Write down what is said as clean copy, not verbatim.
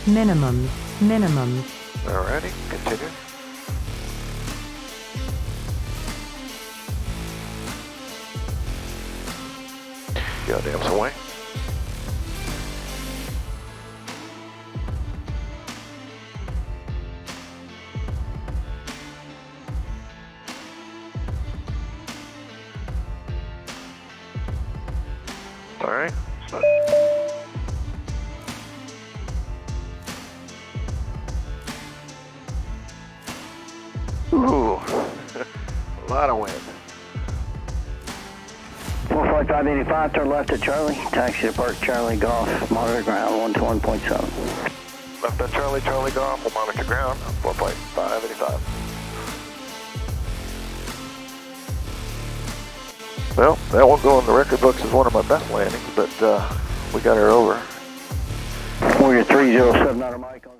minimum, minimum. Alrighty, continue. Goddamn swing. Alright. Ooh, a lot of wind. 45585, turn left at Charlie. Taxi to Park Charlie Golf, monitor ground 121.7. Left on Charlie, Charlie Golf, we'll monitor ground, 4.585. Well, that won't go in the record books as one of my best landings, but we got her over. Warrior 3079 Mike on